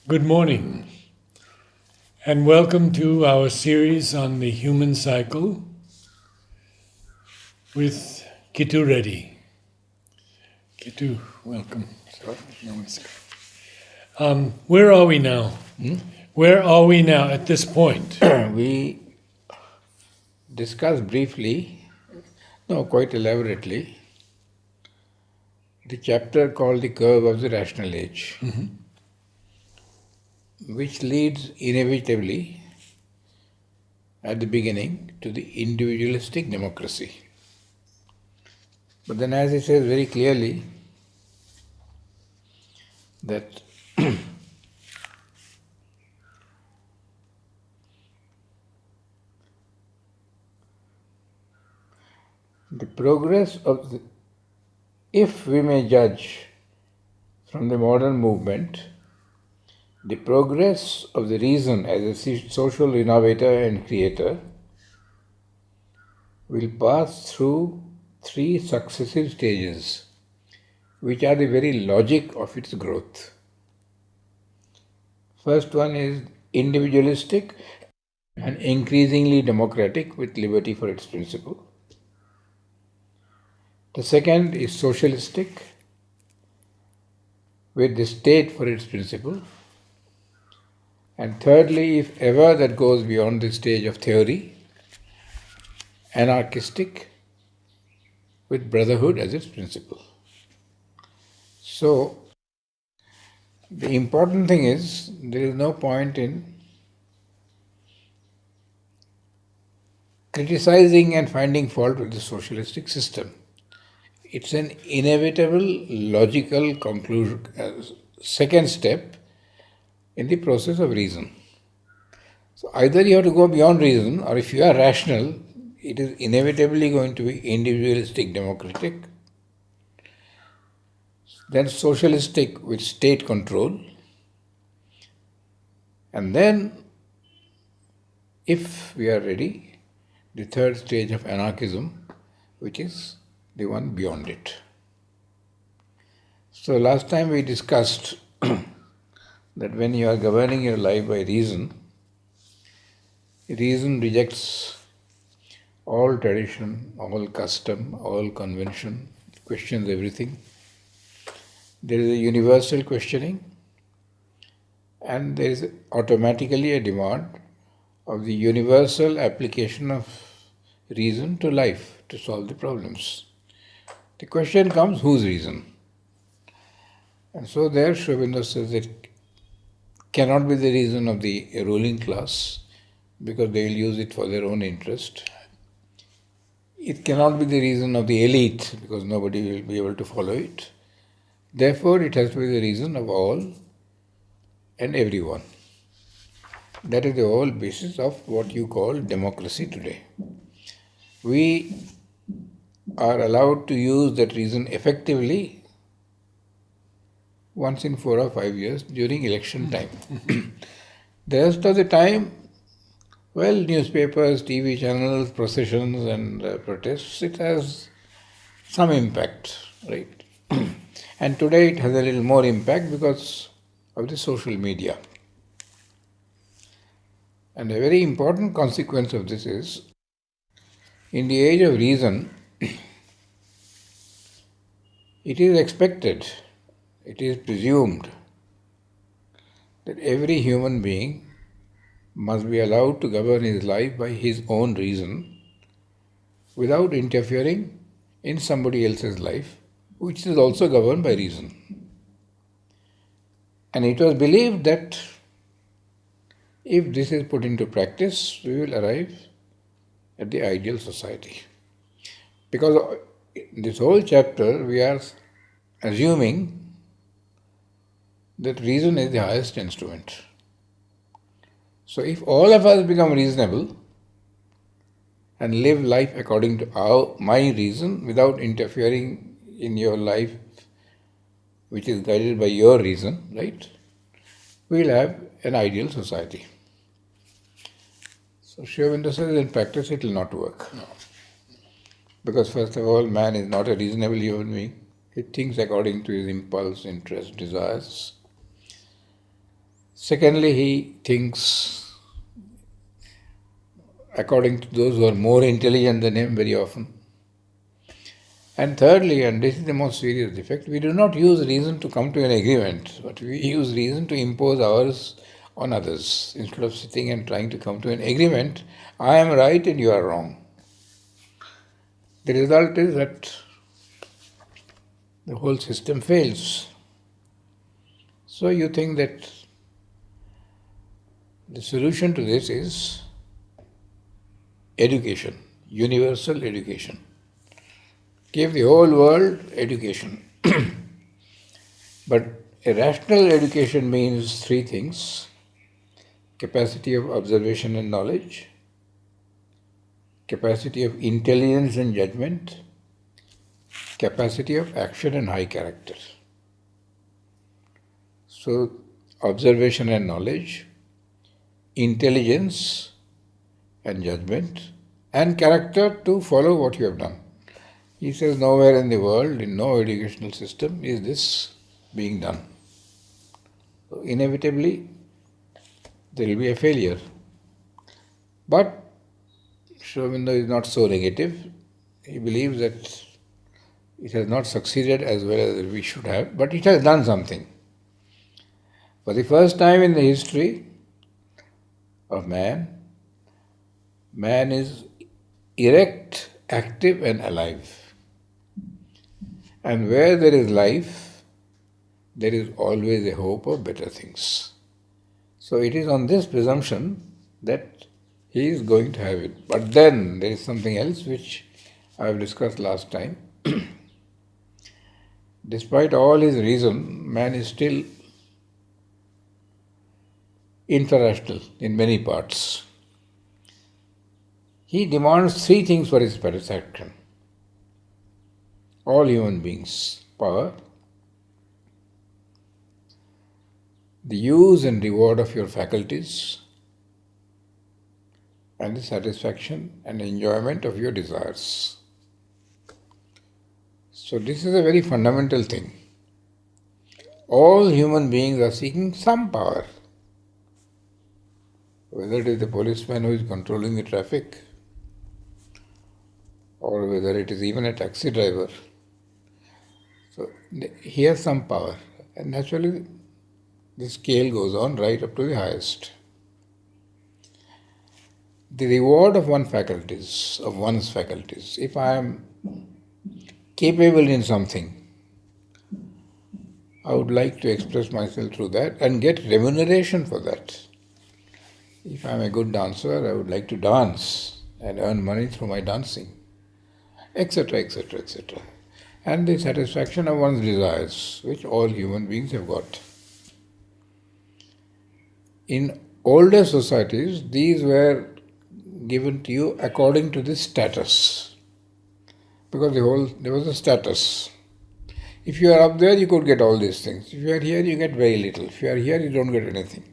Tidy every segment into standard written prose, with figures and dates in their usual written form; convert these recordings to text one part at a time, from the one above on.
Good morning, and welcome to our series on the human cycle with Kittu Reddy. Kittu, welcome. Where are we now? Where are we now at this point? We discussed briefly, quite elaborately, the chapter called The Curve of the Rational Age, which leads inevitably at the beginning to the individualistic democracy. But then, as he says very clearly, that the progress of the, if we may judge from the modern movement, the progress of the reason as a social innovator and creator will pass through three successive stages, which are the very logic of its growth. First one is individualistic and increasingly democratic with liberty for its principle. The second is socialistic with the state for its principle. And thirdly, if ever that goes beyond the stage of theory, anarchistic with brotherhood as its principle. So, the important thing is there is no point in criticizing and finding fault with the socialistic system. It's an inevitable logical conclusion, second step in the process of reason. So either you have to go beyond reason, or if you are rational, it is inevitably going to be individualistic democratic, then socialistic with state control, and then, if we are ready, the third stage of anarchism, which is the one beyond it. So last time we discussed that when you are governing your life by reason, reason rejects all tradition, all custom, all convention, questions everything. There is a universal questioning, and there is automatically a demand of the universal application of reason to life to solve the problems. The question comes, whose reason? And so there Sri Aurobindo says it cannot be the reason of the ruling class because they will use it for their own interest. It cannot be the reason of the elite because nobody will be able to follow it. Therefore, it has to be the reason of all and everyone. That is the whole basis of what you call democracy today. We are allowed to use that reason effectively once in 4 or 5 years during election time. The rest of the time, newspapers, TV channels, processions and protests, it has some impact, right? And today it has a little more impact because of the social media. And a very important consequence of this is, in the age of reason, it is expected, it is presumed that every human being must be allowed to govern his life by his own reason without interfering in somebody else's life, which is also governed by reason. And it was believed that if this is put into practice, we will arrive at the ideal society. Because in this whole chapter, we are assuming that reason is the highest instrument. So if all of us become reasonable and live life according to my reason without interfering in your life, which is guided by your reason, right, we will have an ideal society. So Sri Aurobindo says in practice it will not work. No. Because first of all, man is not a reasonable human being. He thinks according to his impulse, interest, desires. Secondly, he thinks according to those who are more intelligent than him very often. And thirdly, and this is the most serious defect, we do not use reason to come to an agreement, but we use reason to impose ours on others. Instead of sitting and trying to come to an agreement, I am right and you are wrong. The result is that the whole system fails. So you think that the solution to this is education, universal education. Give the whole world education. But a rational education means three things: capacity of observation and knowledge, capacity of intelligence and judgment, capacity of action and high character. So, observation and knowledge, intelligence and judgment, and character to follow what you have done. He says nowhere in the world, in no educational system, is this being done. So inevitably, there will be a failure. But Sri Aurobindo is not so negative. He believes that it has not succeeded as well as we should have, but it has done something. For the first time in the history of man is erect, active and alive. And where there is life, there is always a hope of better things. So it is on this presumption that he is going to have it. But then there is something else which I have discussed last time. Despite all his reason, man is still infrarational in many parts. He demands three things for his satisfaction. All human beings: power, the use and reward of your faculties, and the satisfaction and enjoyment of your desires. So this is a very fundamental thing. All human beings are seeking some power. Whether it is the policeman who is controlling the traffic, or whether it is even a taxi driver. So he has some power, and naturally the scale goes on right up to the highest. The reward of one's faculties. If I am capable in something, I would like to express myself through that and get remuneration for that. If I am a good dancer, I would like to dance and earn money through my dancing, etc., etc., etc. And the satisfaction of one's desires, which all human beings have got. In older societies, these were given to you according to the status, because there was a status. If you are up there, you could get all these things. If you are here, you get very little. If you are here, you don't get anything.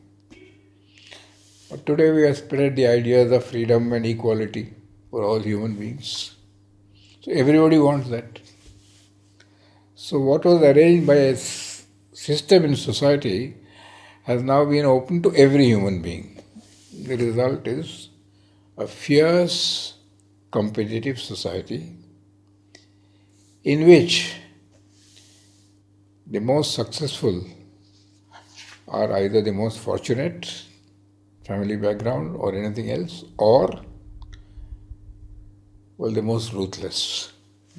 But today we have spread the ideas of freedom and equality for all human beings. So everybody wants that. So what was arranged by a system in society has now been open to every human being. The result is a fierce, competitive society in which the most successful are either the most fortunate, family background or anything else, or the most ruthless,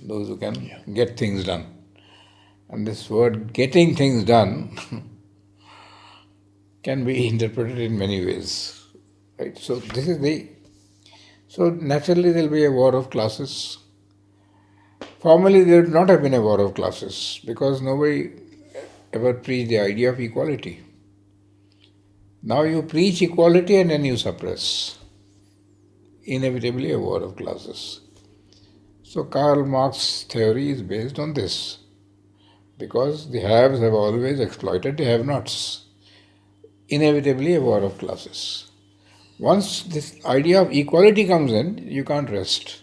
those who can get things done. And this word getting things done can be interpreted in many ways. Right? So naturally there will be a war of classes. Formerly there would not have been a war of classes because nobody ever preached the idea of equality. Now you preach equality and then you suppress. Inevitably a war of classes. So Karl Marx's theory is based on this, because the haves have always exploited the have-nots. Inevitably a war of classes. Once this idea of equality comes in, you can't rest.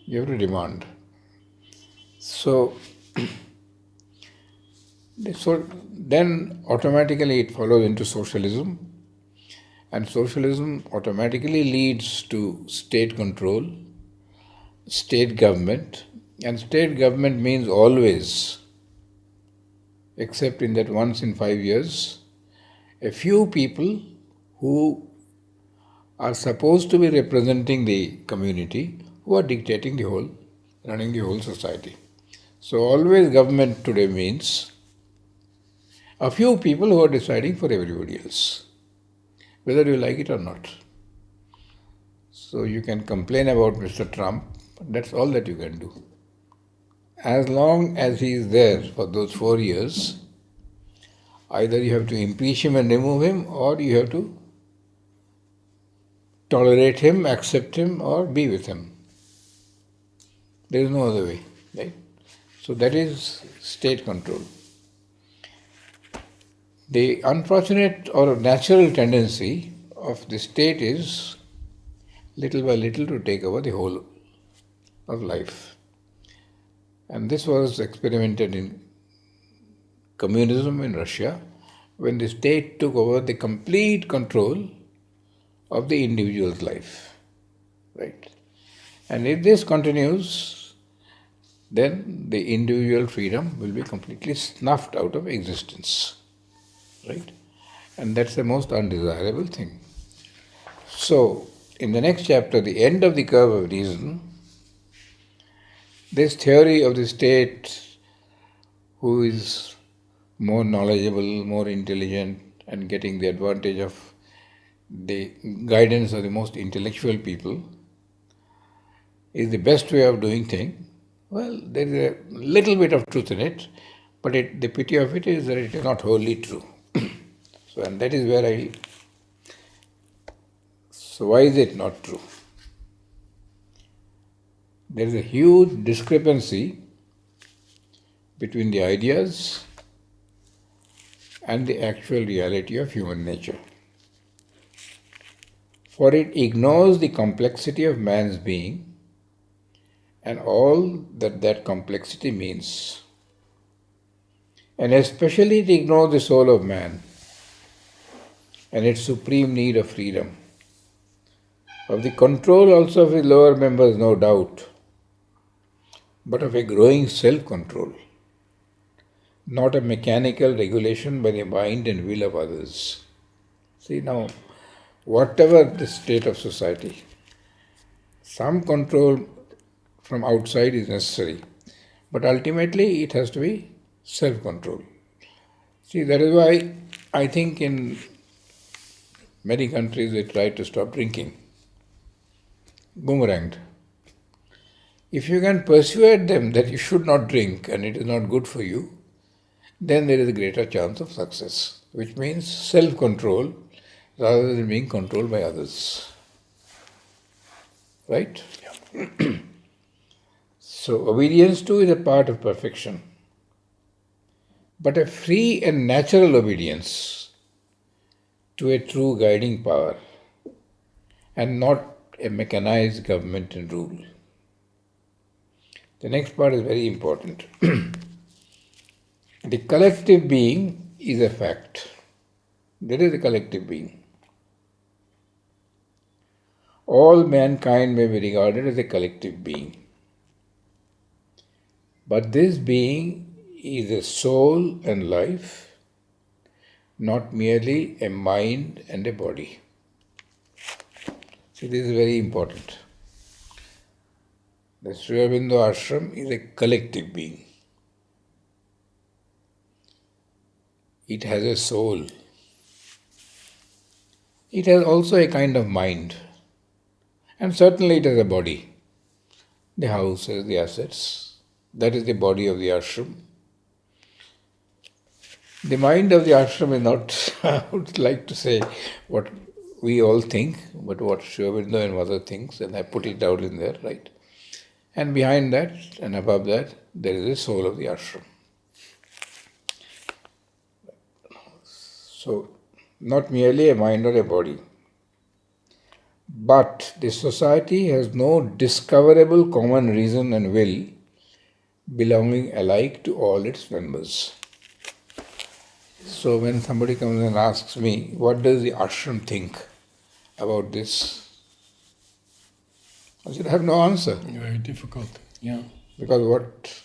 You have to demand. So So then automatically it follows into socialism, and socialism automatically leads to state control, state government, and state government means always, except in that once in 5 years, a few people who are supposed to be representing the community who are dictating the whole, running the whole society. So always government today means a few people who are deciding for everybody else, whether you like it or not. So you can complain about Mr. Trump, but that's all that you can do. As long as he is there for those 4 years, either you have to impeach him and remove him, or you have to tolerate him, accept him, or be with him. There is no other way, right? So that is state control. The unfortunate or natural tendency of the state is little by little to take over the whole of life. And this was experimented in communism in Russia, when the state took over the complete control of the individual's life. Right? And if this continues, then the individual freedom will be completely snuffed out of existence. Right? And that's the most undesirable thing. So, in the next chapter, the end of the curve of reason, this theory of the state who is more knowledgeable, more intelligent, and getting the advantage of the guidance of the most intellectual people is the best way of doing things. Well, there is a little bit of truth in it, but the pity of it is that it is not wholly true. And that is where So why is it not true? There is a huge discrepancy between the ideas and the actual reality of human nature. For it ignores the complexity of man's being and all that complexity means. And especially it ignores the soul of man and its supreme need of freedom, of the control also of his lower members, no doubt, but of a growing self-control, not a mechanical regulation by the mind and will of others. See now, whatever the state of society, some control from outside is necessary, but ultimately it has to be self-control. See, that is why I think in many countries they try to stop drinking. Boomeranged. If you can persuade them that you should not drink and it is not good for you, then there is a greater chance of success, which means self-control rather than being controlled by others. Right? Yeah. So obedience too is a part of perfection, but a free and natural obedience to a true guiding power and not a mechanized government and rule. The next part is very important. The collective being is a fact. There is a collective being. All mankind may be regarded as a collective being. But this being is a soul and life, not merely a mind and a body. See, this is very important. The Sri Aurobindo ashram is a collective being. It has a soul. It has also a kind of mind. And certainly it has a body. The houses, the assets. That is the body of the ashram. The mind of the ashram is not, I would like to say, what we all think, but what Sri Aurobindo and Mother thinks, and I put it down in there, right? And behind that and above that, there is the soul of the ashram. So, not merely a mind or a body. But the society has no discoverable common reason and will belonging alike to all its members. So when somebody comes and asks me, what does the ashram think about this? I said, I have no answer. Very difficult. Yeah. Because what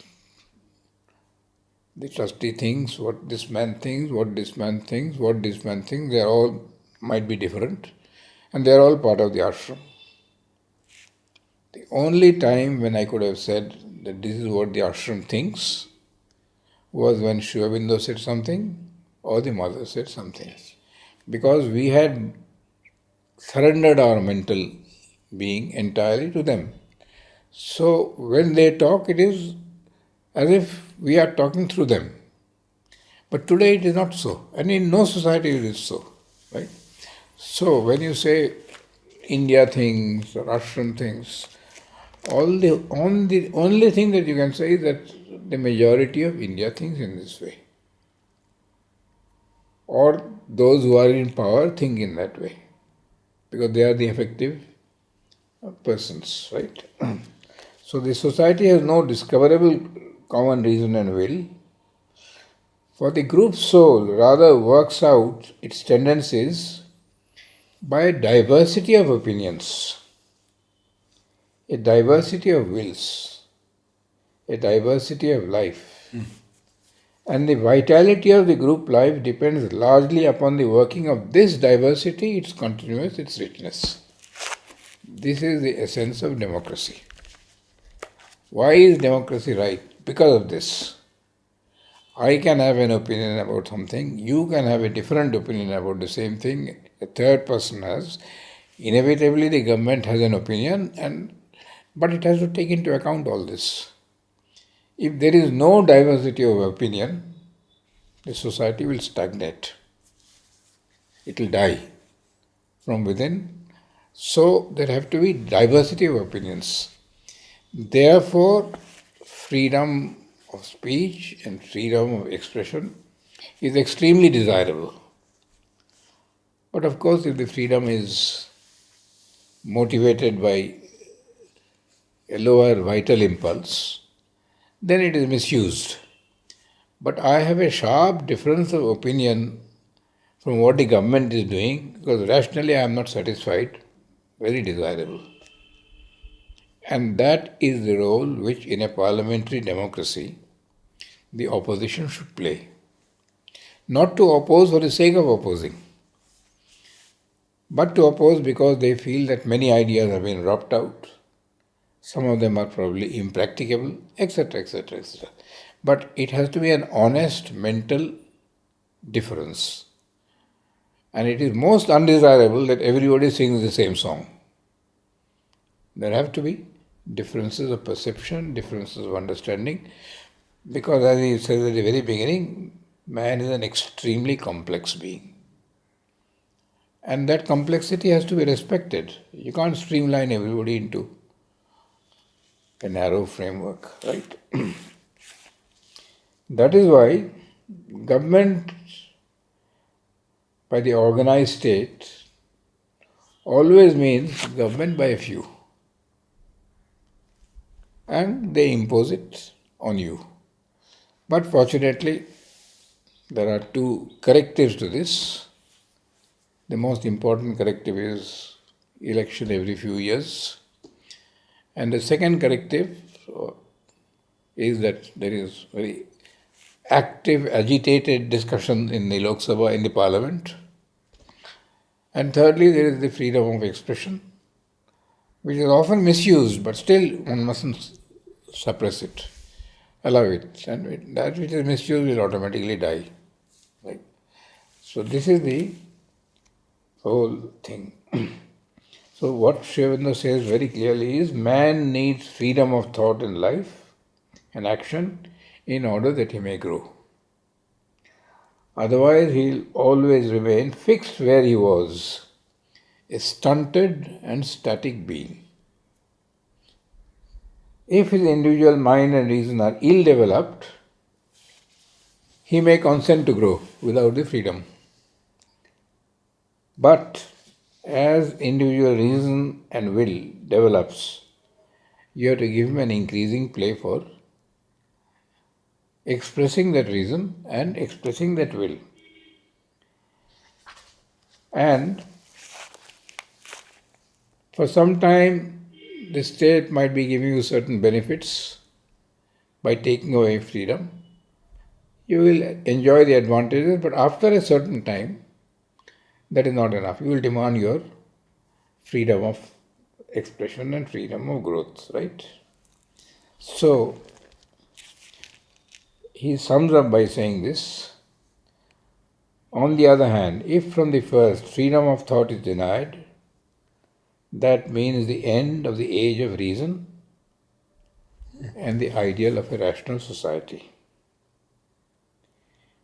the trustee thinks, what this man thinks, what this man thinks, what this man thinks, they are all might be different. And they are all part of the ashram. The only time when I could have said that this is what the ashram thinks was when Sri Aurobindo said something or the mother said something. Yes. Because we had surrendered our mental being entirely to them. So when they talk, it is as if we are talking through them. But today it is not so, and in no society it is so, right? So when you say India thinks or Russian things, the only thing that you can say is that the majority of India thinks in this way. Or those who are in power think in that way. Because they are the effective persons, right? So the society has no discoverable common reason and will. For the group soul rather works out its tendencies by a diversity of opinions, a diversity of wills, a diversity of life. And the vitality of the group life depends largely upon the working of this diversity, its continuance, its richness. This is the essence of democracy. Why is democracy right? Because of this. I can have an opinion about something, you can have a different opinion about the same thing, a third person has. Inevitably, the government has an opinion, but it has to take into account all this. If there is no diversity of opinion, the society will stagnate. It will die from within. So there have to be diversity of opinions. Therefore, freedom of speech and freedom of expression is extremely desirable. But of course, if the freedom is motivated by a lower vital impulse, then it is misused. But I have a sharp difference of opinion from what the government is doing, because rationally I am not satisfied, very desirable. And that is the role which in a parliamentary democracy the opposition should play. Not to oppose for the sake of opposing, but to oppose because they feel that many ideas have been dropped out. Some of them are probably impracticable, etc., etc., etc. But it has to be an honest mental difference. And it is most undesirable that everybody sings the same song. There have to be differences of perception, differences of understanding, because as he says at the very beginning, man is an extremely complex being. And that complexity has to be respected. You can't streamline everybody into a narrow framework, right? That is why government by the organized state always means government by a few. And they impose it on you. But fortunately, there are two correctives to this. The most important corrective is election every few years. And the second corrective is that there is very active, agitated discussion in the Lok Sabha, in the Parliament. And thirdly, there is the freedom of expression, which is often misused, but still one mustn't suppress it, allow it. And that which is misused will automatically die. Right? So this is the whole thing. So what Sri Aurobindo says very clearly is man needs freedom of thought and life and action in order that he may grow. Otherwise he'll always remain fixed where he was, a stunted and static being. If his individual mind and reason are ill-developed, he may consent to grow without the freedom. But as individual reason and will develops, you have to give him an increasing play for expressing that reason and expressing that will. And for some time, the state might be giving you certain benefits by taking away freedom. You will enjoy the advantages, but after a certain time, that is not enough. You will demand your freedom of expression and freedom of growth, right? So, he sums up by saying this. On the other hand, if from the first freedom of thought is denied, that means the end of the age of reason and the ideal of a rational society.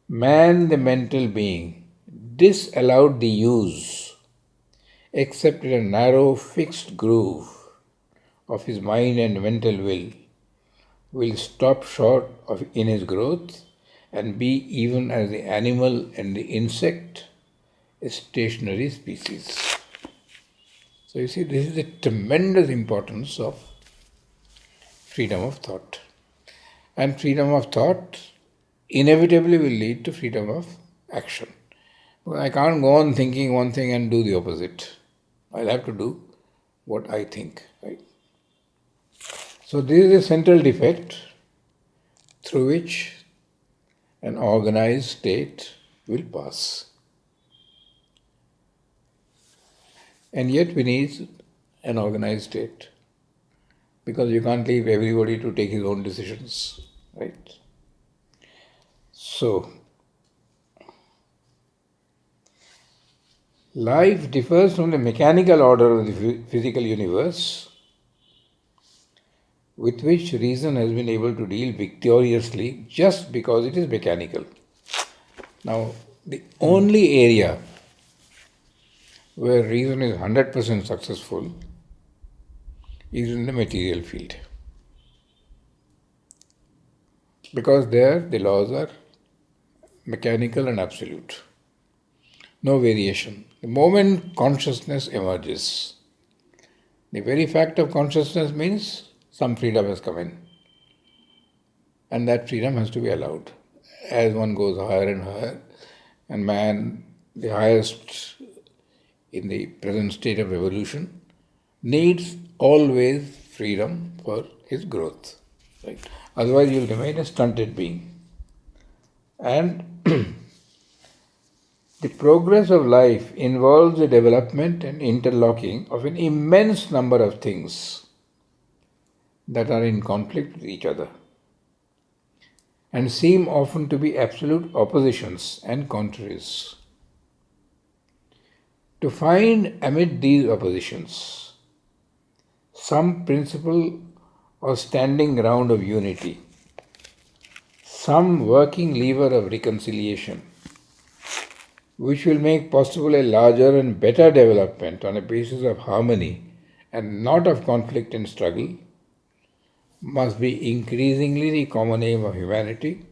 Man, the mental being, disallowed the use, except in a narrow, fixed groove of his mind and mental will stop short of in his growth and be even as the animal and the insect, a stationary species. So you see, this is the tremendous importance of freedom of thought. And freedom of thought inevitably will lead to freedom of action. Because I can't go on thinking one thing and do the opposite. I'll have to do what I think. Right? So this is a central defect through which an organized state will pass. And yet we need an organized state. Because you can't leave everybody to take his own decisions. Right? So, life differs from the mechanical order of the physical universe with which reason has been able to deal victoriously just because it is mechanical. Now, the only area where reason is 100% successful is in the material field. Because there the laws are mechanical and absolute. No variation. The moment consciousness emerges, the very fact of consciousness means some freedom has come in. And that freedom has to be allowed. As one goes higher and higher, and man, the highest in the present state of evolution, needs always freedom for his growth. Right? Otherwise, you will remain a stunted being. And the progress of life involves the development and interlocking of an immense number of things that are in conflict with each other and seem often to be absolute oppositions and contraries. To find amid these oppositions some principle or standing ground of unity, some working lever of reconciliation, which will make possible a larger and better development on a basis of harmony and not of conflict and struggle, must be increasingly the common aim of humanity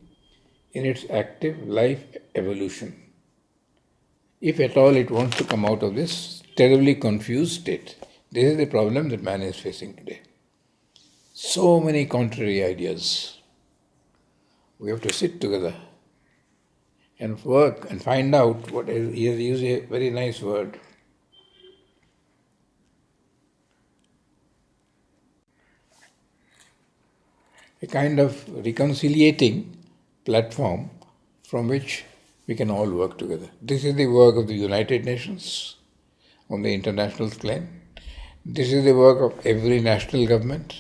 in its active life evolution, if at all it wants to come out of this terribly confused state. This is the problem that man is facing today. So many contrary ideas. We have to sit together and work and find out what is. He has used a very nice word. A kind of reconciliating platform from which we can all work together. This is the work of the United Nations on the international scale. This is the work of every national government.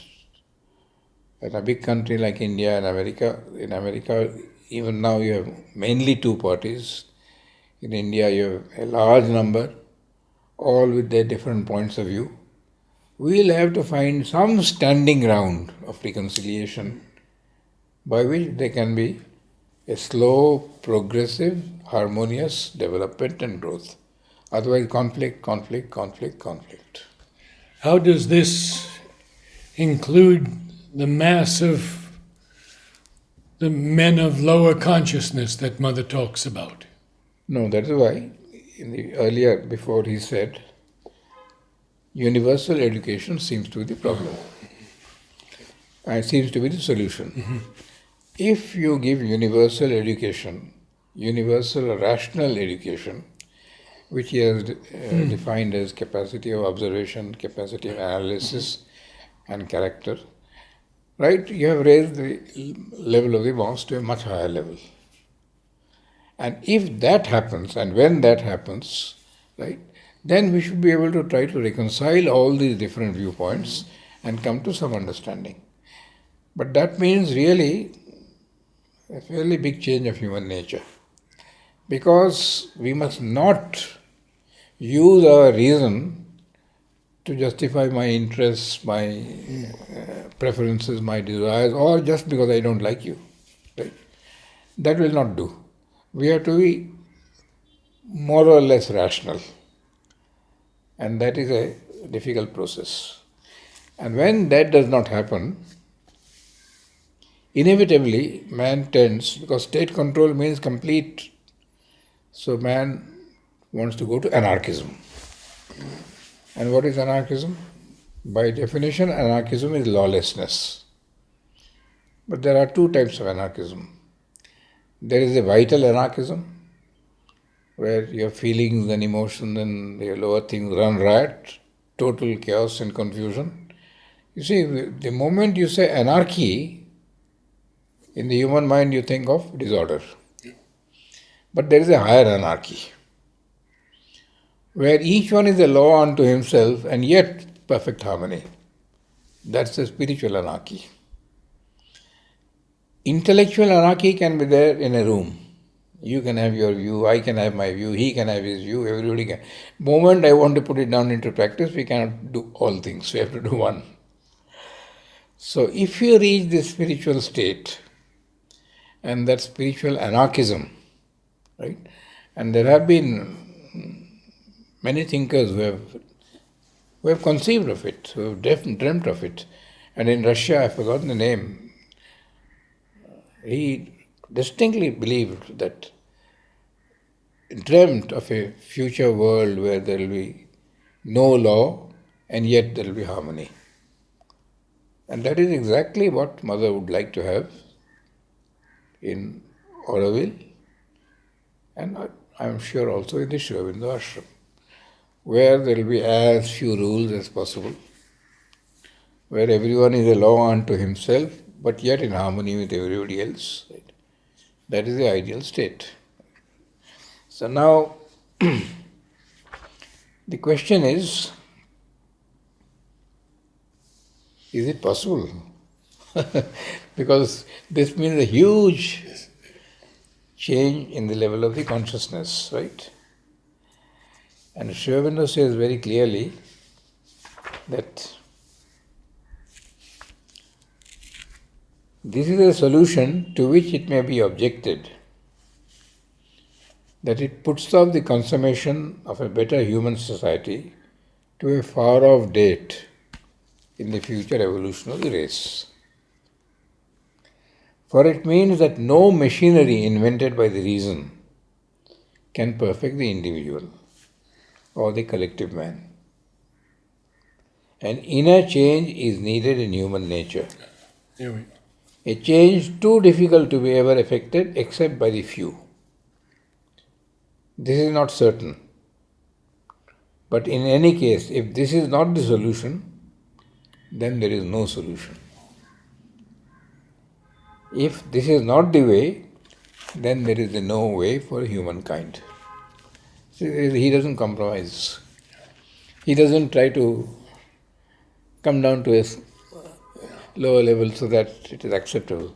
In a big country like India and America, in America, even now you have mainly two parties. In India, you have a large number, all with their different points of view. We'll have to find some standing ground of reconciliation by which there can be a slow, progressive, harmonious development and growth. Otherwise, conflict, conflict, conflict, conflict. How does this include the mass of the men of lower consciousness that Mother talks about? No, that is why in the earlier, before he said, universal education seems to be the problem. And seems to be the solution. If you give universal education, universal rational education, which he has defined as capacity of observation, capacity of analysis, and character. Right? You have raised the level of the boss to a much higher level. And if that happens, and when that happens, right, then we should be able to try to reconcile all these different viewpoints and come to some understanding. But that means really a fairly big change of human nature. Because we must not use our reason to justify my interests, my preferences, my desires, or just because I don't like you. Right? That will not do. We have to be more or less rational. And that is a difficult process. And when that does not happen, inevitably man tends, because state control means complete, so man wants to go to anarchism. And what is anarchism? By definition, anarchism is lawlessness. But there are two types of anarchism. There is a vital anarchism, where your feelings and emotions and your lower things run riot, total chaos and confusion. You see, the moment you say anarchy, in the human mind you think of disorder. But there is a higher anarchy, where each one is a law unto himself and yet perfect harmony. That's the spiritual anarchy. Intellectual anarchy can be there in a room. You can have your view, I can have my view, he can have his view, everybody can. Moment I want to put it down into practice, we cannot do all things, we have to do one. So if you reach this spiritual state, and that spiritual anarchism, right? And there have been many thinkers who have conceived of it, who have dreamt of it. And in Russia, I've forgotten the name, he distinctly believed that, dreamt of a future world where there will be no law and yet there will be harmony. And that is exactly what Mother would like to have in Auroville, and I am sure also in the Sri Aurobindo Ashram, where there will be as few rules as possible, where everyone is a law unto himself, but yet in harmony with everybody else. Right? That is the ideal state. So now, the question is it possible? Because this means a huge change in the level of the consciousness, right? And Sri Aurobindo says very clearly that this is a solution to which it may be objected that it puts off the consummation of a better human society to a far off date in the future evolution of the race. For it means that no machinery invented by the reason can perfect the individual or the collective man. An inner change is needed in human nature. A change too difficult to be ever effected except by the few. This is not certain. But in any case, if this is not the solution, then there is no solution. If this is not the way, then there is no way for humankind. He doesn't compromise. He doesn't try to come down to a lower level so that it is acceptable.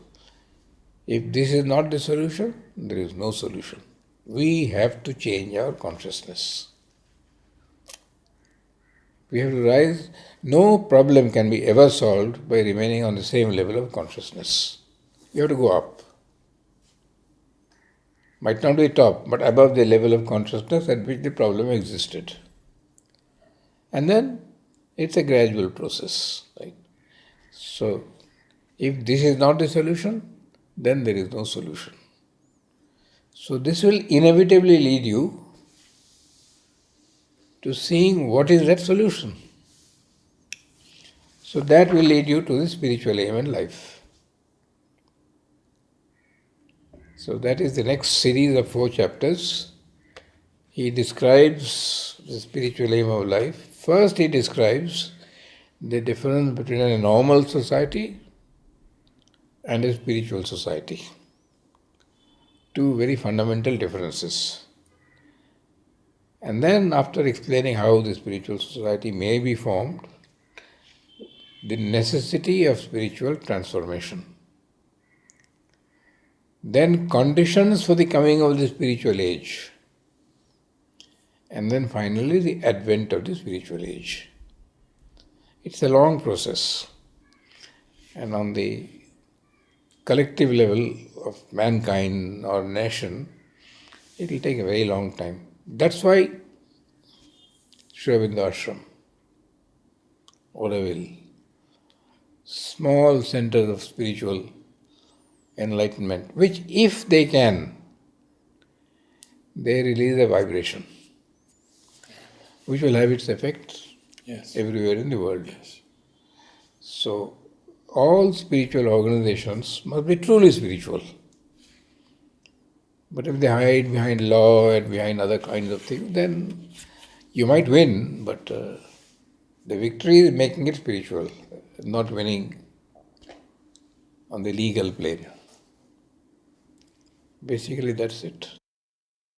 If this is not the solution, there is no solution. We have to change our consciousness. We have to rise. No problem can be ever solved by remaining on the same level of consciousness. You have to go up. Might not be top, but above the level of consciousness at which the problem existed. And then it's a gradual process, right? So, if this is not the solution, then there is no solution. So this will inevitably lead you to seeing what is that solution. So that will lead you to the spiritual aim in life. So that is the next series of 4 chapters. he describes the spiritual aim of life. First, he describes the difference between a normal society and a spiritual society. Two very fundamental differences. And then, after explaining how the spiritual society may be formed, the necessity of spiritual transformation. Then, conditions for the coming of the spiritual age. And then finally, the advent of the spiritual age. It's a long process. And on the collective level of mankind or nation, it will take a very long time. That's why Sri Aurobindo Ashram, Auroville, small centers of spiritual enlightenment, which if they can, they release a vibration, which will have its effect everywhere in the world. So, all spiritual organizations must be truly spiritual. But if they hide behind law and behind other kinds of things, then you might win, but the victory is making it spiritual, not winning on the legal plane. Basically, that's it.